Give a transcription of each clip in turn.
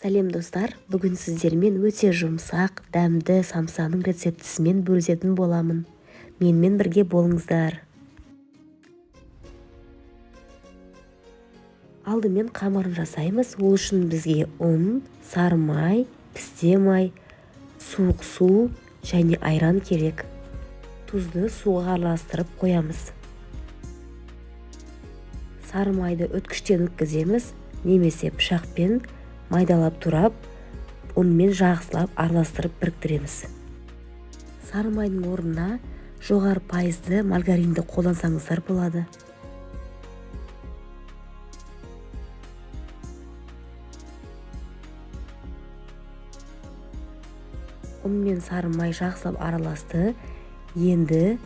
Сәлем достар, бүгін сіздермен өте жұмсақ, дәмді самсаның рецептісімен бөлісетін боламын. Менімен бірге болыңыздар. Алдымен қамырын жасаймыз. Ол үшін бізге ұн, сары май, пісте май, суық су және айран керек. Тұзды суға араластырып қоямыз. Сары майды өткіштен өткіземіз, немесе пышақпен майдалап турап, ұнмен жағысылап араластырып біріктіреміз. Сары майдың орнына жоғары пайызды маргаринді қолдансаңыздар болады. Ұн мен сары май жақсылап араласты. Енді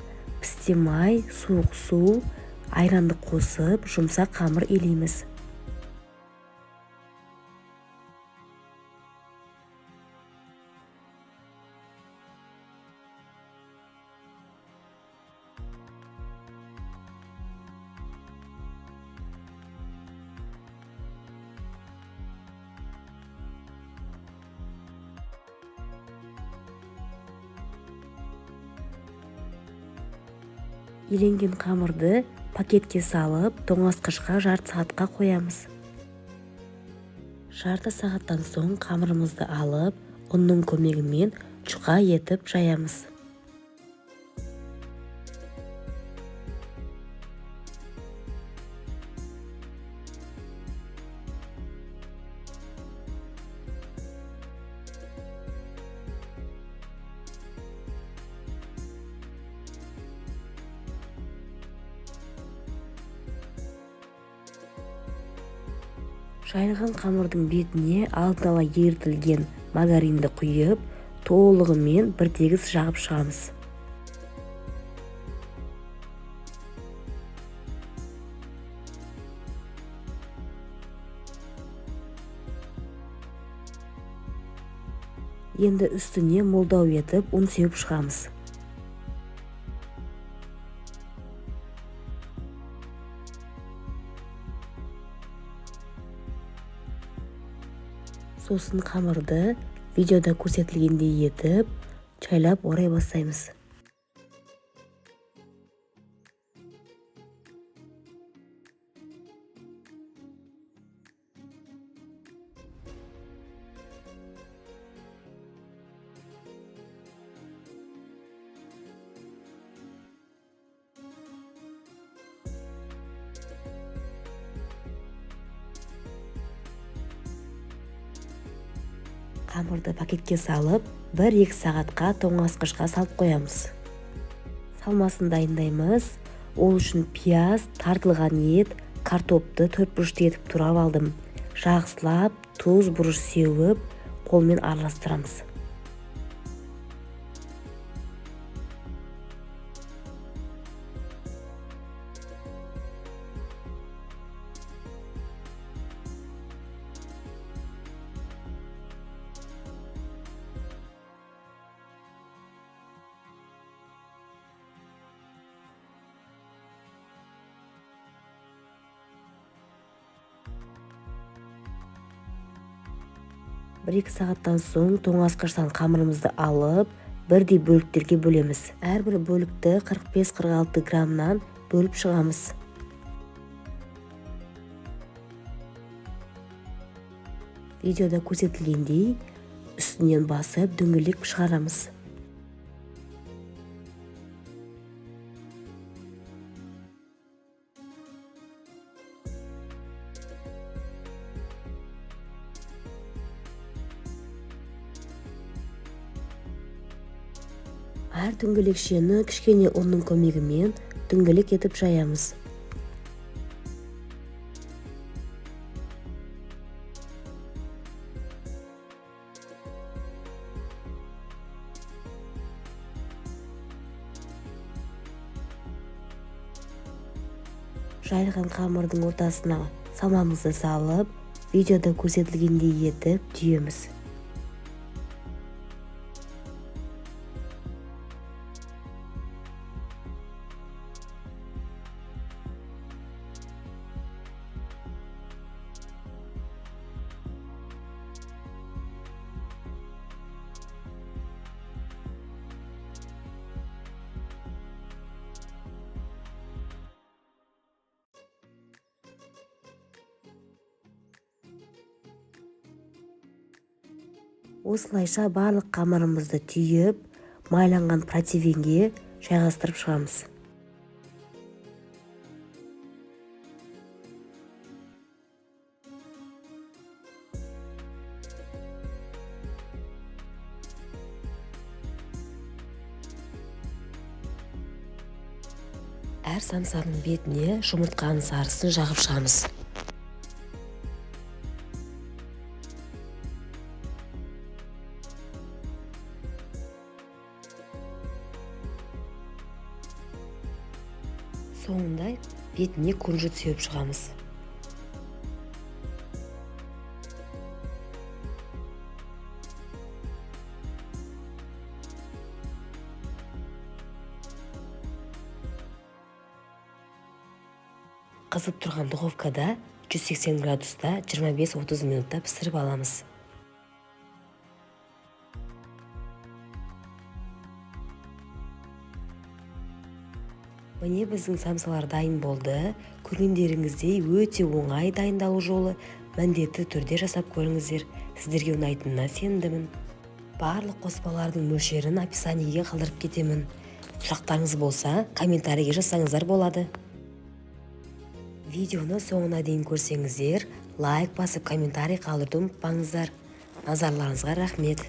пісте май, суық су, айранды қосып, жұмсақ қамыр илейміз. Иленген қамырды пакетке салып, тоңазытқышқа жарты сағатқа қоямыз. Жарты сағаттан соң қамырымызды алып, ұнның көмегімен жұқа етіп жаямыз. Жайылған қамырдың бетіне алдын ала ерітілген маргаринді құйып, толығымен бір тегіс жағып шығамыз. Енді үстіне молдау етіп ұн сеуіп шығамыз. Сосын қамырды видеода көрсетілгендей етіп, жайлап орай бастаймыз. Қамырды пакетке салып, 1-2 сағатқа тоңазытқышқа салып қоямыз. Салмасын дайындаймыз. Ол үшін пияз, тартылған ет, картопты 4 бұрышты етіп турап алдым. Жақсылап, тұз, бұрыш сеуіп, қолмен араластырамыз. Бір-екі сағаттан соң тоңазытқыштан қамырымызды алып, бірдей бөліктерге бөлеміз. Әрбір бөлікті 45-46 граммнан бөліп шығамыз. Видеода көрсетілгендей үстінен басып дөңгелек шығарамыз. Әр дөңгелекшені кішкене ұнның көмегімен дөңгелек етіп жаямыз. Жайылған қамырдың ортасына салмамызды салып, видеода көрсетілгендей етіп түйеміз. Осылайша барлық қамырымызды түйіп, майланған противенге жайғастырып шығамыз. Әр самсаның бетіне жұмыртқаның сарысын жағып шығамыз. Соңында бетіне күнжіт сеуіп шығамыз. Қызып тұрған духовкада 180 градуста 25-30 минутта пісіріп аламыз. Міне біздің самсалар дайын болды. Көргендеріңіздей өте оңай дайындалу жолы, міндетті түрде жасап көріңіздер. Сіздерге ұнайтынына сенімдімін. Барлық қоспалардың мөлшерін описаниеге қалдырып кетемін. Сұрақтарыңыз болса, комментарийге жазсаңыздар болады. Видеоны соңына дейін көрсеңіздер, лайк басып комментарий қалдыруды ұмытпаңыздар. Назарларыңызға рахмет.